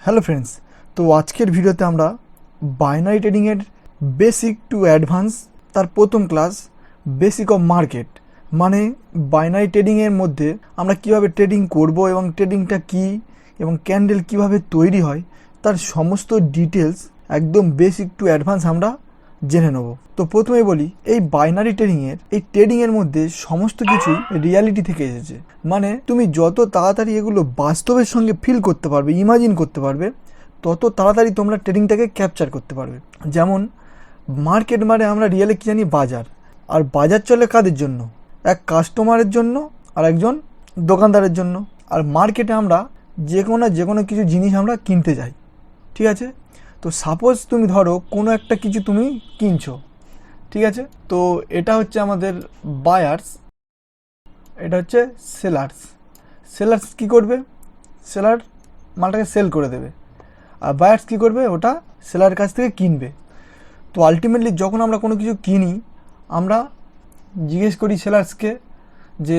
Hello friends, তো আজকের ভিডিওতে আমরা বাইনারি ট্রেডিংয়ের বেসিক টু অ্যাডভান্স তার প্রথম ক্লাস বেসিক অফ মার্কেট মানে বাইনারি ট্রেডিংয়ের মধ্যে আমরা কিভাবে ট্রেডিং করব এবং ট্রেডিংটা কি এবং ক্যান্ডেল কিভাবে তৈরি হয় তার সমস্ত ডিটেলস একদম বেসিক টু অ্যাডভান্স আমরা জেনে নেব। তো প্রথমে বলি, এই বাইনারি ট্রেডিংয়ের মধ্যে সমস্ত কিছুই রিয়ালিটি থেকে এসেছে। মানে তুমি যত তাড়াতাড়ি এগুলো বাস্তবের সঙ্গে ফিল করতে পারবে, ইমাজিন করতে পারবে, তত তাড়াতাড়ি তোমরা ট্রেডিংটাকে ক্যাপচার করতে পারবে। যেমন মার্কেট মানে আমরা রিয়েলে কী জানি, বাজার। আর বাজার চলে কাদের জন্য? এক কাস্টমারের জন্য আর একজন দোকানদারের জন্য। আর মার্কেটে আমরা যে কোনো কিছু জিনিস আমরা কিনতে যাই, ঠিক আছে? তো সাপোজ তুমি ধরো কোনো একটা কিছু তুমি কিনছো, ঠিক আছে? তো এটা হচ্ছে আমাদের বায়ার্স, এটা হচ্ছে সেলার্স। সেলার্স কী করবে? সেলার মালটাকে সেল করে দেবে, আর বায়ার্স কী করবে? ওটা সেলারের কাছ থেকে কিনবে। তো আলটিমেটলি যখন আমরা কোনো কিছু কিনি, আমরা জিজ্ঞেস করি সেলার্সকে যে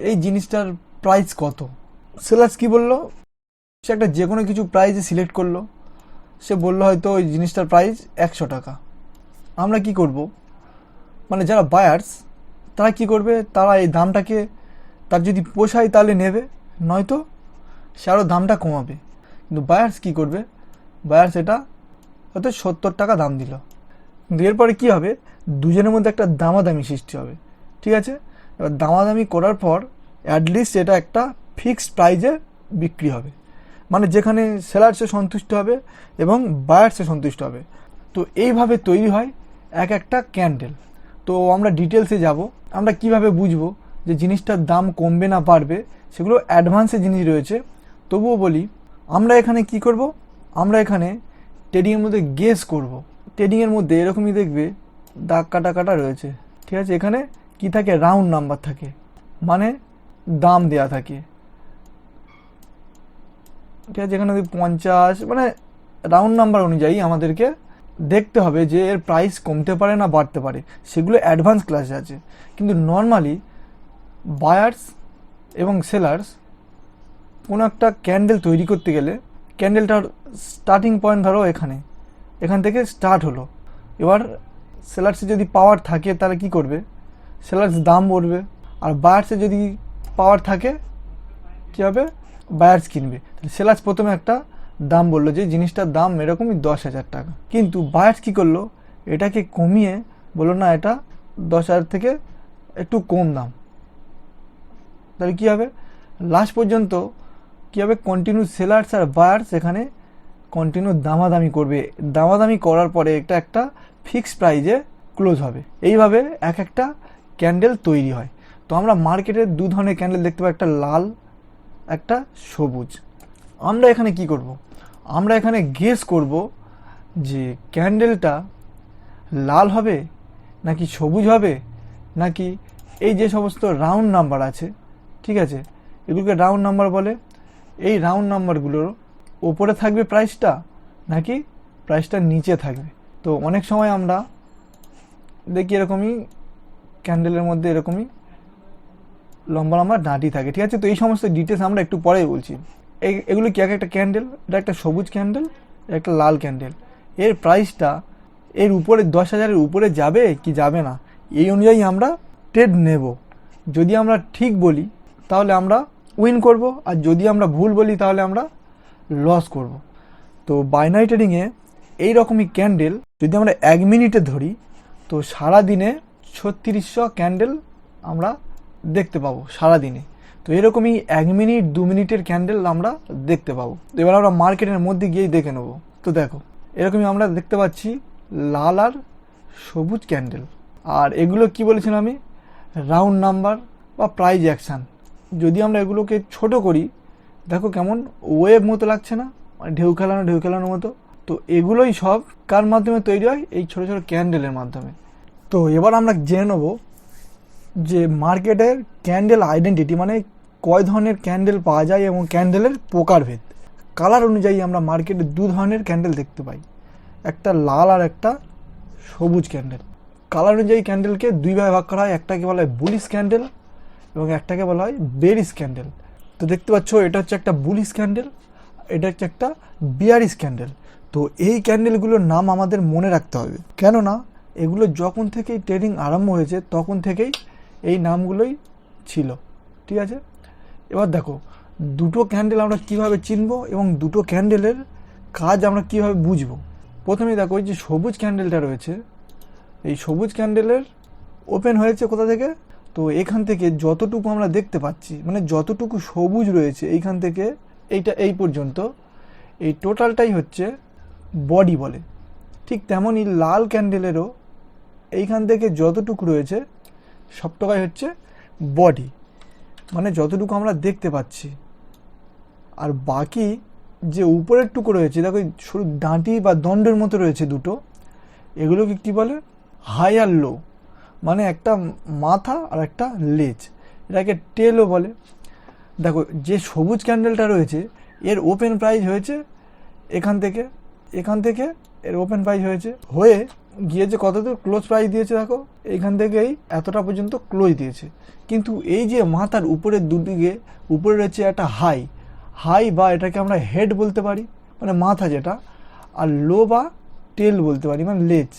এই জিনিসটার প্রাইস কত। সেলার্স কী বললো? সে একটা যে কোনো কিছু প্রাইসে সিলেক্ট করলো। সে বললো হয়তো ওই জিনিসটার প্রাইস 100 টাকা। আমরা কি করব? মানে যারা বায়ার্স তারা কি করবে? তারা এই দামটাকে, তার যদি পোষায় তাহলে নেবে, নয়তো সে আরও দামটা কমাবে। কিন্তু বায়ার্স কি করবে? বায়ার্স এটা হয়তো 70 টাকা দাম দিল। কিন্তু এরপরে কী হবে? দুজনের মধ্যে একটা দামাদামি সৃষ্টি হবে, ঠিক আছে? এবার দামাদামি করার পর অ্যাটলিস্ট এটা একটা ফিক্সড প্রাইজে বিক্রি হবে, মানে যেখানে সেলার্সে সন্তুষ্ট হবে এবং বায়ার্সে সন্তুষ্ট হবে। তো এইভাবে তৈরি হয় এক একটা ক্যান্ডেল। তো আমরা ডিটেলসে যাব, আমরা কিভাবে বুঝবো যে জিনিসটার দাম কমবে না বাড়বে, সেগুলো অ্যাডভান্সে জিনিস রয়েছে। তবুও বলি, আমরা এখানে কি করব? আমরা এখানে ট্রেডিংয়ের মধ্যে গেস করব। ট্রেডিংয়ের মধ্যে এরকমই দেখবে দাগ কাটা কাটা রয়েছে, ঠিক আছে? এখানে কি থাকে? রাউন্ড নাম্বার থাকে, মানে দাম দেয়া থাকে, ঠিক আছে? এখানে 50, মানে রাউন্ড নাম্বার অনুযায়ী আমাদেরকে দেখতে হবে যে এর প্রাইস কমতে পারে না বাড়তে পারে। সেগুলো অ্যাডভান্স ক্লাসে আছে। কিন্তু নর্মালি বায়ার্স এবং সেলার্স কোনো একটা ক্যান্ডেল তৈরি করতে গেলে, ক্যান্ডেলটার স্টার্টিং পয়েন্ট ধরো এখান থেকে স্টার্ট হলো। এবার সেলার্সে যদি পাওয়ার থাকে তাহলে কি করবে? সেলার্স দাম বলবে। আর বায়ার্সে যদি পাওয়ার থাকে কী হবে? বায়ার্স কিনবে। সেলার্স প্রথমে একটা দাম বললো যে জিনিসটার দাম এরকমই 10,000 টাকা, কিন্তু বায়ার্স কী করলো? এটাকে কমিয়ে বললো না, এটা 10,000 থেকে একটু কম দাম। তাহলে কী হবে? লাস্ট পর্যন্ত কী হবে? কন্টিনিউ সেলার্স আর বায়ার্স এখানে কন্টিনিউ দামাদামি করবে। দামাদামি করার পরে এটা একটা ফিক্সড প্রাইজে ক্লোজ হবে। এইভাবে এক একটা ক্যান্ডেল তৈরি হয়। তো আমরা মার্কেটে দু ধরনের ক্যান্ডেল দেখতে পাই, একটা লাল, একটা সবুজ। আমরা এখানে কি করব? আমরা এখানে গেস করব যে ক্যান্ডেলটা লাল হবে নাকি সবুজ হবে, নাকি এই যে সমস্ত রাউন্ড নাম্বার আছে, ঠিক আছে, এগুলোকে রাউন্ড নাম্বার বলে। এই রাউন্ড নাম্বারগুলোর ওপরে থাকবে প্রাইসটা, নাকি প্রাইসটা নিচে থাকবে। তো অনেক সময় আমরা দেখি এরকমই ক্যান্ডেলের মধ্যে এরকমই লম্বা লম্বা ডাঁটি থাকে, ঠিক আছে? তো এই সমস্ত ডিটেলস আমরা একটু পরেই বলছি। এগুলো কি? এক একটা ক্যান্ডেল, এটা একটা সবুজ ক্যান্ডেল, একটা লাল ক্যান্ডেল। এর প্রাইসটা এর উপরে 10,000-এর উপরে যাবে কি যাবে না, এই অনুযায়ী আমরা ট্রেড নেব। যদি আমরা ঠিক বলি তাহলে আমরা উইন করব, আর যদি আমরা ভুল বলি তাহলে আমরা লস করব। তো বাইনারি ট্রেডিংয়ে এইরকমই ক্যান্ডেল যদি আমরা 1 মিনিটে ধরি, তো সারা দিনে 3600 ক্যান্ডেল আমরা দেখতে পাবো সারা দিনে। তো এরকমই 1 মিনিট 2 মিনিটের ক্যান্ডেল আমরা দেখতে পাবো। এবার আমরা মার্কেটের মধ্যে গিয়েই দেখে নেবো। তো দেখো, এরকমই আমরা দেখতে পাচ্ছি লাল আর সবুজ ক্যান্ডেল। আর এগুলো কি বলেছিলাম আমি? রাউন্ড নাম্বার বা প্রাইজ অ্যাকশান। যদি আমরা এগুলোকে ছোট করি, দেখো কেমন ওয়েভ মতো লাগছে না, মানে ঢেউ খেলানোর মতো। তো এগুলোই সব কার মাধ্যমে তৈরি হয়? এই ছোটো ছোটো ক্যান্ডেলের মাধ্যমে। তো এবার আমরা জেনে নেবো যে মার্কেটের ক্যান্ডেল আইডেন্টিটি, মানে কয় ধরনের ক্যান্ডেল পাওয়া যায় এবং ক্যান্ডেলের প্রকারভেদ। কালার অনুযায়ী আমরা মার্কেটে দু ধরনের ক্যান্ডেল দেখতে পাই, একটা লাল আর একটা সবুজ ক্যান্ডেল। কালার অনুযায়ী ক্যান্ডেলকে দুই ভাগে ভাগ করা হয়, একটাকে বলা হয় বুলিশ ক্যান্ডেল এবং একটাকে বলা হয় বেরিশ ক্যান্ডেল। তো দেখতে পাচ্ছ, এটা হচ্ছে একটা বুলিশ ক্যান্ডেল, এটা হচ্ছে একটা বিয়ারিশ ক্যান্ডেল। তো এই ক্যান্ডেলগুলোর নাম আমাদের মনে রাখতে হবে, কেননা এগুলো যখন থেকেই ট্রেডিং আরম্ভ হয়েছে তখন থেকেই এই নামগুলোই ছিল। ঠিক আছে, এবার দেখো দুটো ক্যান্ডেল আমরা কিভাবে চিনবো এবং দুটো ক্যান্ডেলের কাজ আমরা কিভাবে বুঝবো। প্রথমেই দেখো এই যে সবুজ ক্যান্ডেলটা রয়েছে, এই সবুজ ক্যান্ডেলের ওপেন হয়েছে কোথা থেকে, তো এখান থেকে যতটুকু আমরা দেখতে পাচ্ছি, মানে যতটুকু সবুজ রয়েছে এইখান থেকে এইটা এই পর্যন্ত, এই টোটালটাই হচ্ছে বডি বলে। ঠিক তেমনই লাল ক্যান্ডেলেরও এইখান থেকে যতটুকু রয়েছে সবটাই হচ্ছে বডি, মানে যতটুকু আমরা দেখতে পাচ্ছি। আর বাকি যে উপরের টুকু রয়েছে দেখো শুধু ডাঁটি বা দণ্ডের মতো রয়েছে দুটো, এগুলোকে কি বলে, হাই আর লো, মানে একটা মাথা আর একটা লেজ, এটাকে টেলও বলে। দেখো যে সবুজ ক্যান্ডেলটা রয়েছে এর ওপেন প্রাইস হয়েছে এখান থেকে এর ওপেন প্রাইস হয়ে গিয়েছে কত দূর, ক্লোজ প্রাইস দিয়েছে দেখো এইখান থেকেই এতটা পর্যন্ত ক্লোজ দিয়েছে। কিন্তু এই যে মাথার উপরের দুদিকে উপরে রয়েছে একটা হাই বা এটাকে আমরা হেড বলতে পারি, মানে মাথা যেটা, আর লো বা টেল বলতে পারি, মানে লেজ।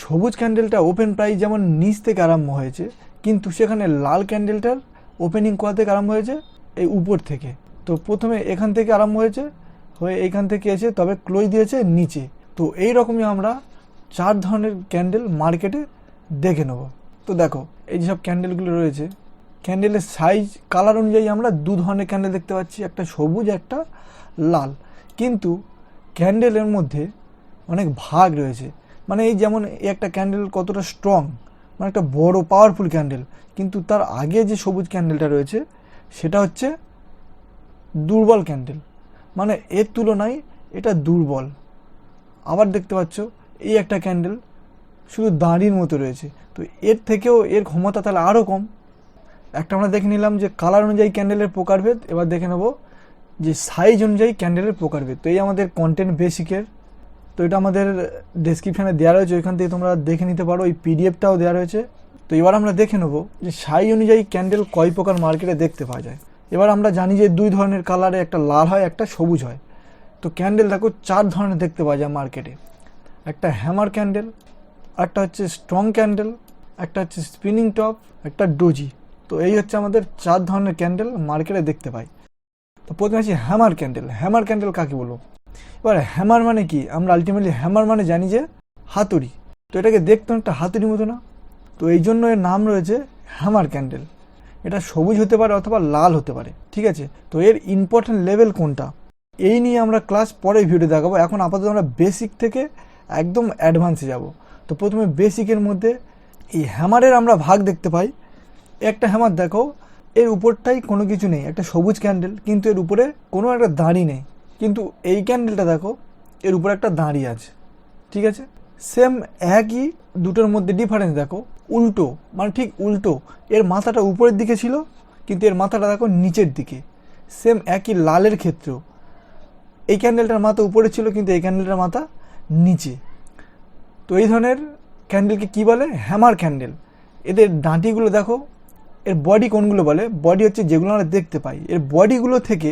সবুজ ক্যান্ডেলটা ওপেন প্রাইস যেমন নিচ থেকে আরম্ভ হয়েছে, কিন্তু সেখানে লাল ক্যান্ডেলটার ওপেনিং কোথা থেকে আরম্ভ হয়েছে, এই উপর থেকে। তো প্রথমে এখান থেকে আরম্ভ হয়েছে হয়ে এইখান থেকে এসে তবে ক্লোজ দিয়েছে নিচে। তো এই রকমই আমরা 4 ধরনের ক্যান্ডেল মার্কেটে দেখে নেব। তো দেখো এই যেসব ক্যান্ডেলগুলো রয়েছে, ক্যান্ডেলের সাইজ কালার অনুযায়ী আমরা 2 ধরনের ক্যান্ডেল দেখতে পাচ্ছি, একটা সবুজ একটা লাল। কিন্তু ক্যান্ডেলের মধ্যে অনেক ভাগ রয়েছে, মানে এই যেমন এই একটা ক্যান্ডেল কতটা স্ট্রং, মানে একটা বড় পাওয়ারফুল ক্যান্ডেল, কিন্তু তার আগে যে সবুজ ক্যান্ডেলটা রয়েছে সেটা হচ্ছে দুর্বল ক্যান্ডেল, মানে এর তুলনায় এটা দুর্বল। আবার দেখতে পাচ্ছ এই একটা ক্যান্ডেল শুধু দাঁড়ির মতো রয়েছে, তো এর থেকেও এর ক্ষমতা তাহলে আরও কম। একটা আমরা দেখে নিলাম যে কালার অনুযায়ী ক্যান্ডেলের প্রকারভেদ, এবার দেখে নেব যে সাইজ অনুযায়ী ক্যান্ডেলের প্রকারভেদ। তো এই আমাদের কন্টেন্ট বেসিকের, তো এটা আমাদের ডেসক্রিপশানে দেওয়া রয়েছে, ওইখান থেকে তোমরা দেখে নিতে পারো, এই পিডিএফটাও দেওয়া রয়েছে। তো এবার আমরা দেখে নেব যে সাইজ অনুযায়ী ক্যান্ডেল কয় প্রকার মার্কেটে দেখতে পাওয়া যায়। এবার আমরা জানি যে 2 ধরনের কালারে, একটা লাল হয় একটা সবুজ হয়। তো ক্যান্ডেল দেখো 4 ধরনের দেখতে পাওয়া যায় মার্কেটে, একটা হ্যামার ক্যান্ডেল, একটা হচ্ছে স্ট্রং ক্যান্ডেল, একটা হচ্ছে স্পিনিং টপ, একটা ডোজি। তো এই হচ্ছে আমাদের 4 ধরনের ক্যান্ডেল মার্কেটে দেখতে পাই। তো প্রথমে আছে হ্যামার ক্যান্ডেল। হ্যামার ক্যান্ডেল কাকে বলবো, এবার হ্যামার মানে কি, আমরা আলটিমেটলি হ্যামার মানে জানি যে হাতুড়ি, তো এটাকে দেখতে একটা হাতুড়ি মতো না, তো এই জন্য এর নাম রয়েছে হ্যামার ক্যান্ডেল। এটা সবুজ হতে পারে অথবা লাল হতে পারে, ঠিক আছে। তো এর ইম্পর্টেন্ট লেভেল কোনটা এই নিয়ে আমরা ক্লাস পরে ভিডিও দেখাবো। এখন আপাতত আমরা বেসিক থেকে একদম অ্যাডভান্সে যাব। তো প্রথমে বেসিকের মধ্যে এই হ্যামারের আমরা ভাগ দেখতে পাই। একটা হ্যামার দেখো এর উপরটাই কোনো কিছু নেই, একটা সবুজ ক্যান্ডেল, কিন্তু এর উপরে কোনো একটা দাঁড়ি নেই। কিন্তু এই ক্যান্ডেলটা দেখো এর উপরে একটা দাঁড়ি আছে, ঠিক আছে। সেম একই, দুটোর মধ্যে ডিফারেন্স দেখো, উল্টো, মানে ঠিক উল্টো। এর মাথাটা উপরের দিকে ছিল কিন্তু এর মাথাটা দেখো নিচের দিকে। সেম একই লালের ক্ষেত্রেও এই ক্যান্ডেলটার মাথা উপরে ছিল কিন্তু এই ক্যান্ডেলটার মাথা নিচে। তো এই ধরনের ক্যান্ডেলকে কি বলে, হ্যামার ক্যান্ডেল। এদের ডাঁটিগুলো দেখো, এর বডি কোনগুলো বলে, বডি হচ্ছে যেগুলো আমরা দেখতে পাই, এর বডিগুলো থেকে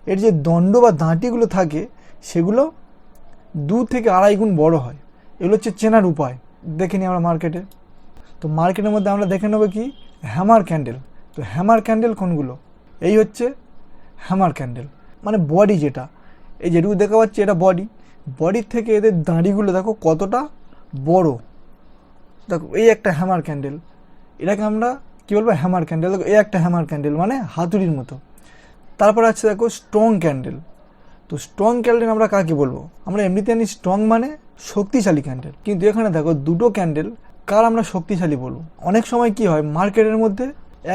এর যে দণ্ড বা দাঁটিগুলো থাকে সেগুলো 2 থেকে 2.5 গুণ বড় হয়। এগুলো হচ্ছে চেনার উপায়, দেখে নিই আমরা মার্কেটে। তো মার্কেটের মধ্যে আমরা দেখে নেবো কি, হ্যামার ক্যান্ডেল। তো হ্যামার ক্যান্ডেল কোনগুলো, এই হচ্ছে হ্যামার ক্যান্ডেল, মানে বডি যেটা, এই যেটুকু দেখা পাচ্ছি এটা বডি, বডির থেকে এদের দাঁড়িগুলো দেখো কতটা বড়। দেখো এই একটা হ্যামার ক্যান্ডেল, এটাকে আমরা কী বলবো, হ্যামার ক্যান্ডেল। দেখো এই একটা হ্যামার ক্যান্ডেল মানে হাতুড়ির মতো। তারপর আছে দেখো স্ট্রং ক্যান্ডেল। তো স্ট্রং ক্যান্ডেল আমরা কাকে বলবো, আমরা এমনিতে জানি স্ট্রং মানে শক্তিশালী ক্যান্ডেল, কিন্তু এখানে দেখো দুটো ক্যান্ডেল, কার আমরা শক্তিশালী বলবো। অনেক সময় কি হয় মার্কেটের মধ্যে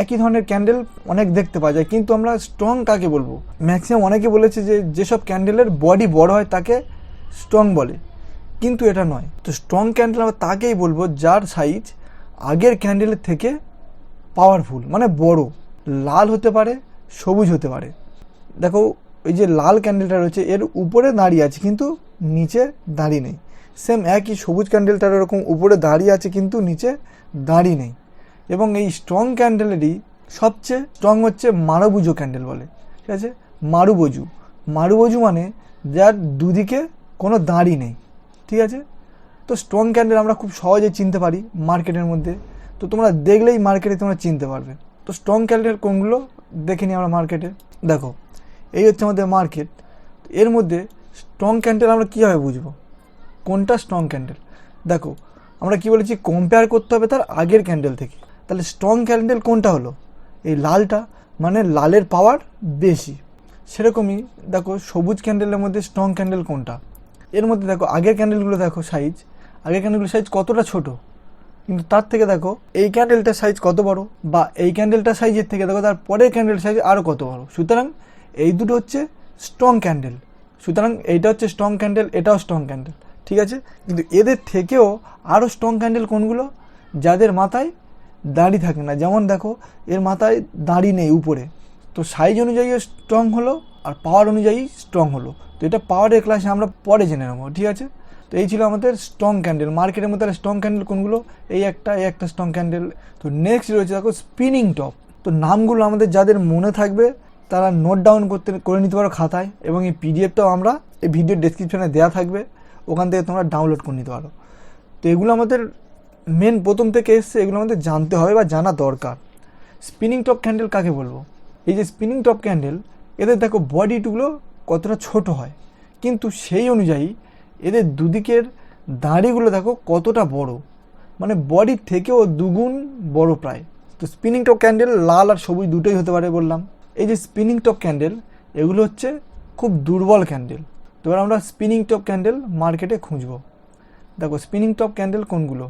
একই ধরনের ক্যান্ডেল অনেক দেখতে পাওয়া যায়, কিন্তু আমরা স্ট্রং কাকে বলবো, ম্যাক্সিমাম অনেকে বলেছে যে যেসব ক্যান্ডেলের বডি বড় হয় তাকে স্ট্রং বলে, কিন্তু এটা নয়। তো স্ট্রং ক্যান্ডেল আমরা তাকেই বলবো যার সাইজ আগের ক্যান্ডেলের থেকে পাওয়ারফুল, মানে বড়, লাল হতে পারে সবুজ হতে পারে। দেখো এই যে লাল ক্যান্ডেলটা রয়েছে এর উপরে দাঁড়িয়ে আছে কিন্তু নিচে দাঁড়িয়ে নেই। সেম একই সবুজ ক্যান্ডেলটার এরকম উপরে দাঁড়িয়ে আছে কিন্তু নিচে দাঁড়িয়ে নেই। এবং এই স্ট্রং ক্যান্ডেলেরই সবচেয়ে স্ট্রং হচ্ছে মারুবোজু ক্যান্ডেল বলে, ঠিক আছে, মারুবোজু। মারুবোজু মানে যার দুদিকে কোনো দাঁড়ি নেই, ঠিক আছে। তো স্ট্রং ক্যান্ডেল আমরা খুব সহজে চিনতে পারি মার্কেটের মধ্যে, তো তোমরা দেখলেই মার্কেটে তোমরা চিনতে পারবে। তো স্ট্রং ক্যান্ডেল কোনগুলো দেখে নিই আমরা মার্কেটে। দেখো এই হচ্ছে আমাদের মার্কেট, এর মধ্যে স্ট্রং ক্যান্ডেল আমরা কীভাবে বুঝবো কোনটা স্ট্রং ক্যান্ডেল। দেখো আমরা কি বলেছি, কম্পেয়ার করতে হবে তার আগের ক্যান্ডেল থেকে। তাহলে স্ট্রং ক্যান্ডেল কোনটা হলো, এই লালটা, মানে লালের পাওয়ার বেশি। সেরকমই দেখো সবুজ ক্যান্ডেলের মধ্যে স্ট্রং ক্যান্ডেল কোনটা, এর মধ্যে দেখো আগের ক্যান্ডেলগুলো দেখো সাইজ, আগের ক্যান্ডেলগুলোর সাইজ কতটা ছোট, কিন্তু তার থেকে দেখো এই ক্যান্ডেলটার সাইজ কত বড়, বা এই ক্যান্ডেলটার সাইজের থেকে দেখো তার পরের ক্যান্ডেল সাইজ আরও কত বড়। সুতরাং এই দুটো হচ্ছে স্ট্রং ক্যান্ডেল, সুতরাং এইটা হচ্ছে স্ট্রং ক্যান্ডেল, এটাও স্ট্রং ক্যান্ডেল, ঠিক আছে। কিন্তু এদের থেকেও আরও স্ট্রং ক্যান্ডেল কোনগুলো, যাদের মাথায় দাড়ি থাকে না। যেমন দেখো এর মাথায় দাড়ি নেই উপরে, তো সাইজ অনুযায়ীও স্ট্রং হলো আর পাওয়ার অনুযায়ী স্ট্রং হলো। তো এটা পাওয়ারের ক্লাসে আমরা পরে জেনে নেবো, ঠিক আছে। তো এই ছিল আমাদের স্ট্রং ক্যান্ডেল। মার্কেটের মধ্যে স্ট্রং ক্যান্ডেল কোনগুলো, এই একটা স্ট্রং ক্যান্ডেল। তো নেক্সট রয়েছে দেখো স্পিনিং টপ। তো নামগুলো আমাদের যাদের মনে থাকবে তারা নোট ডাউন করে নিতে পারো খাতায়, এবং এই পিডিএফটাও আমরা এই ভিডিওর ডেসক্রিপশনে দেওয়া থাকবে, ওখান থেকে তোমরা ডাউনলোড করে নিতে পারো। তো এগুলো আমাদের মেন প্রথম থেকে এসছে, এগুলো আমাদের জানতে হবে বা জানা দরকার। স্পিনিং টপ ক্যান্ডেল কাকে বলবো, এই যে স্পিনিং টপ ক্যান্ডেল, এদের দেখো বডিগুলো কতটা ছোট হয়, কিন্তু সেই অনুযায়ী এদের দুদিকের দাঁড়িগুলো দেখো কতটা বড়, মানে বডির থেকেও দুগুণ বড় প্রায়। তো স্পিনিং টপ ক্যান্ডেল লাল আর সবুজ দুটোই হতে পারে বললাম। এই যে স্পিনিং টপ ক্যান্ডেল, এগুলো হচ্ছে খুব দুর্বল ক্যান্ডেল। তো এবার আমরা স্পিনিং টপ ক্যান্ডেল মার্কেটে খুঁজবো। দেখো স্পিনিং টপ ক্যান্ডেল কোনগুলো,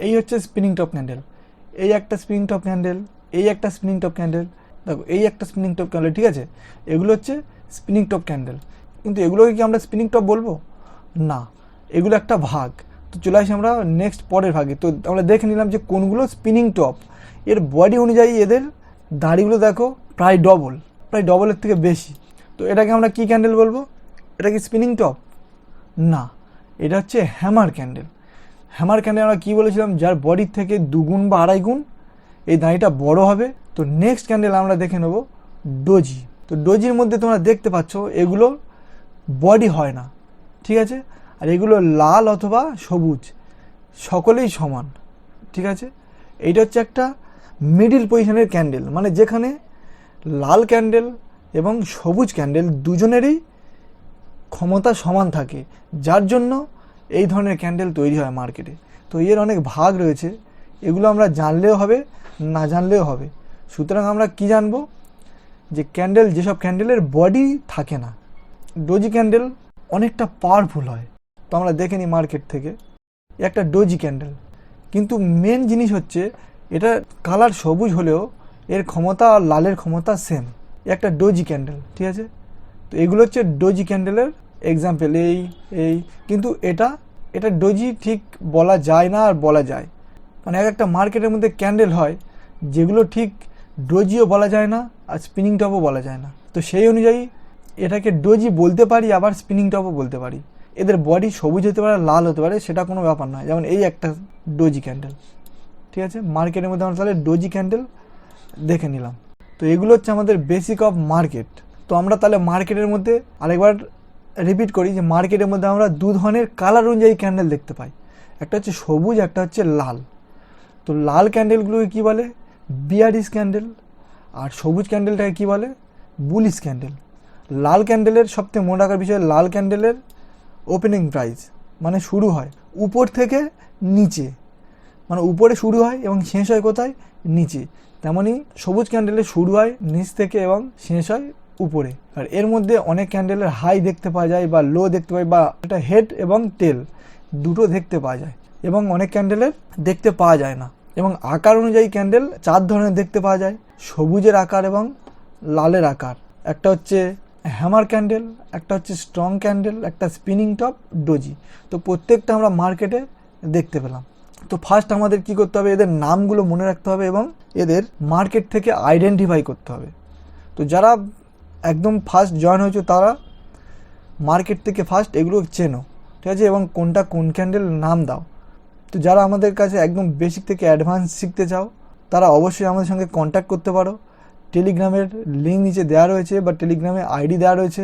এই হচ্ছে স্পিনিং টপ ক্যান্ডেল, এই একটা স্পিনিং টপ ক্যান্ডেল, এই একটা স্পিনিং টপ ক্যান্ডেল, দেখো এই একটা স্পিনিং টপ ক্যান্ডেল, ঠিক আছে। এগুলো হচ্ছে স্পিনিং টপ ক্যান্ডেল, কিন্তু এগুলোকে কি আমরা স্পিনিং টপ বলবো না, এগুলো একটা ভাগ। তো চলে আসি আমরা নেক্সট পরের ভাগে। তো আমরা দেখে নিলাম যে কোনগুলো স্পিনিং টপ, এর বডি অনুযায়ী এদের দাড়িগুলো দেখো প্রায় ডবলের থেকে বেশি। তো এটাকে আমরা কি ক্যান্ডেল বলবো, এটা কি স্পিনিং টপ না, এটা হচ্ছে হ্যামার ক্যান্ডেল। হ্যামার ক্যান্ডেল আমরা কী বলেছিলাম, যার বডির থেকে দুগুণ বা আড়াই গুণ এই দাঁড়িটা বড় হবে। তো নেক্সট ক্যান্ডেল আমরা দেখে নেব ডোজি। তো ডোজির মধ্যে তোমরা দেখতে পাচ্ছ এগুলো বডি হয় না, ঠিক আছে, আর এগুলো লাল অথবা সবুজ সকলেই সমান, ঠিক আছে। এইটা হচ্ছে একটা মিডিল পজিশনের ক্যান্ডেল, মানে যেখানে লাল ক্যান্ডেল এবং সবুজ ক্যান্ডেল দুজনেরই ক্ষমতা সমান থাকে, যার জন্য এই ধরনের ক্যান্ডেল তৈরি হয় মার্কেটে। তো এর অনেক ভাগ রয়েছে, এগুলো আমরা জানলেও হবে না জানলেও হবে। সুতরাং আমরা কি জানবো, যে ক্যান্ডেল, যেসব ক্যান্ডেলের বডি থাকে না। ডোজি ক্যান্ডেল অনেকটা পাওয়ারফুল হয়, তো আমরা দেখে নিই মার্কেট থেকে একটা ডোজি ক্যান্ডেল। কিন্তু মেন জিনিস হচ্ছে এটা কালার সবুজ হলেও এর ক্ষমতা আর লালের ক্ষমতা সেম, একটা ডোজি ক্যান্ডেল, ঠিক আছে। তো এগুলো হচ্ছে ডোজি ক্যান্ডেলের এক্সাম্পল, এই কিন্তু এটা ডোজি ঠিক বলা যায় না আর বলা যায়, মানে একটা মার্কেটের মধ্যে ক্যান্ডেল হয় যেগুলো ঠিক ডোজিও বলা যায় না আর স্পিনিং টপও বলা যায় না। তো সেই অনুযায়ী এটাকে ডোজি বলতে পারি, আবার স্পিনিং টপও বলতে পারি। এদের বডি সবুজ হতে পারে, লাল হতে পারে, সেটা কোনো ব্যাপার নয়। যেমন এই একটা ডোজি ক্যান্ডেল, ঠিক আছে। মার্কেটের মধ্যে আমরা তাহলে ডোজি ক্যান্ডেল দেখে নিলাম। তো এগুলো হচ্ছে আমাদের বেসিক অফ মার্কেট। তো আমরা তাহলে মার্কেটের মধ্যে আরেকবার রিপিট করি যে মার্কেটের মধ্যে আমরা দু ধরনের কালার অনুযায়ী ক্যান্ডেল দেখতে পাই, একটা হচ্ছে সবুজ, একটা হচ্ছে লাল। তো লাল ক্যান্ডেলগুলোকে কী বলে, বিয়ারিশ ক্যান্ডেল, আর সবুজ ক্যান্ডেলটাকে কী বলে, বুলিশ ক্যান্ডেল। লাল ক্যান্ডেলের সবথেকে মনে রাখার বিষয়, লাল ক্যান্ডেলের ওপেনিং প্রাইস মানে শুরু হয় উপর থেকে নিচে, মানে উপরে শুরু হয় এবং শেষ হয় কোথায়, নিচে। তেমনই সবুজ ক্যান্ডেলের শুরু হয় নিচ থেকে এবং শেষ হয় উপরে। আর এর মধ্যে অনেক ক্যান্ডেলের হাই দেখতে পাওয়া যায় বা লো দেখতে পাই, বা এটা হেড এবং টেল দুটো দেখতে পাওয়া যায়, এবং অনেক ক্যান্ডেলের দেখতে পাওয়া যায় না। এবং আকার অনুযায়ী ক্যান্ডেল 4 ধরনের দেখতে পাওয়া যায়, সবুজের আকার এবং লালের আকার। একটা হচ্ছে হ্যামার ক্যান্ডেল, একটা হচ্ছে স্ট্রং ক্যান্ডেল, একটা স্পিনিং টপ, ডোজি। তো প্রত্যেকটা আমরা মার্কেটে দেখতে পেলাম। তো ফার্স্ট আমাদের কি করতে হবে, এদের নামগুলো মনে রাখতে হবে এবং এদের মার্কেট থেকে আইডেন্টিফাই করতে হবে। তো যারা একদম ফার্স্ট জয়েন হয়েছে তারা মার্কেট থেকে ফার্স্ট এগুলো চেনো, ঠিক আছে, এবং কোনটা কোন ক্যান্ডেল নাম দাও। তো যারা আমাদের কাছে একদম বেসিক থেকে অ্যাডভান্স শিখতে চাও তারা অবশ্যই আমাদের সঙ্গে কন্ট্যাক্ট করতে পারো। টেলিগ্রামের লিঙ্ক নিচে দেওয়া রয়েছে, বা টেলিগ্রামে আইডি দেওয়া রয়েছে,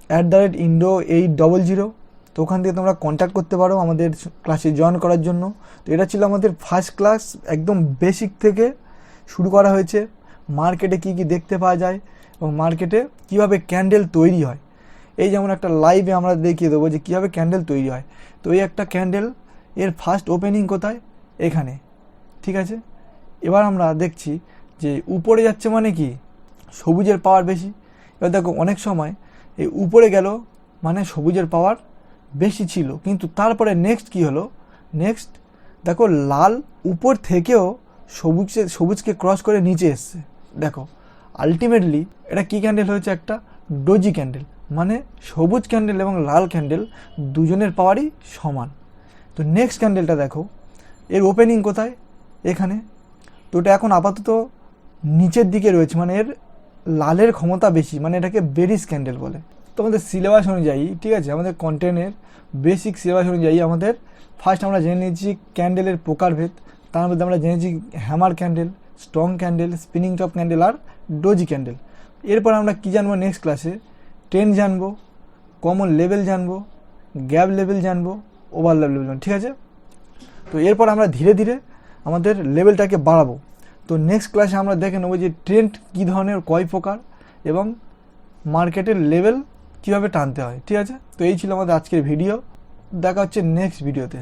@indo800, তো ওখান থেকে তোমরা কন্ট্যাক্ট করতে পারো আমাদের ক্লাসে জয়েন করার জন্য। তো এটা ছিল আমাদের ফার্স্ট ক্লাস, একদম বেসিক থেকে শুরু করা হয়েছে। মার্কেটে কি কি দেখতে পাওয়া যায় এবং মার্কেটে কিভাবে ক্যান্ডেল তৈরি হয়, এই যেমন একটা লাইভে আমরা দেখিয়ে দেবো যে কীভাবে ক্যান্ডেল তৈরি হয়। তো এই একটা ক্যান্ডেল, এর ফার্স্ট ওপেনিং কোথায়, এখানে, ঠিক আছে। এবার আমরা দেখছি যে উপরে যাচ্ছে মানে কি, সবুজের পাওয়ার বেশি। এবার দেখো অনেক সময় এই উপরে গেল মানে সবুজের পাওয়ার বেশি ছিল, কিন্তু তারপরে নেক্সট কি হলো, নেক্সট দেখো লাল উপর থেকেও সবুজকে ক্রস করে নিচে এসছে। দেখো আলটিমেটলি এটা কি ক্যান্ডেল হয়েছে, একটা ডোজি ক্যান্ডেল, মানে সবুজ ক্যান্ডেল এবং লাল ক্যান্ডেল দুজনের পাওয়ারই সমান। তো নেক্সট ক্যান্ডেলটা দেখো, এর ওপেনিং কোথায়, এখানে। তো এটা এখন আপাতত নিচের দিকে রয়েছে, মানে এর লালের ক্ষমতা বেশি, মানে এটাকে বেরিস ক্যান্ডেল বলে। তো আমাদের সিলেবাস অনুযায়ী, ঠিক আছে, আমাদের কন্টেন্টের বেসিক সিলেবাস অনুযায়ী আমাদের ফার্স্ট আমরা জেনে নিয়েছি ক্যান্ডেলের প্রকারভেদ। তার মধ্যে আমরা জেনেছি hammer candle, strong candle, spinning top candle আর ডোজি ক্যান্ডেল। এরপর আমরা কি জানবো নেক্সট ক্লাসে, ট্রেন্ড জানবো, কমন লেভেল জানবো, গ্যাপ লেভেল জানবো, ওভারল্যাপ লেভেল জানবো, ঠিক আছে। তো এরপর আমরা ধীরে ধীরে আমাদের লেভেলটাকে বাড়াবো। তো নেক্সট ক্লাসে আমরা দেখে নেবো যে ট্রেন্ড কী ধরনের, কয় প্রকার এবং মার্কেটের লেভেল কীভাবে টানতে হয়, ঠিক আছে। তো এই ছিল আমাদের আজকের ভিডিও, দেখা হচ্ছে নেক্সট ভিডিওতে।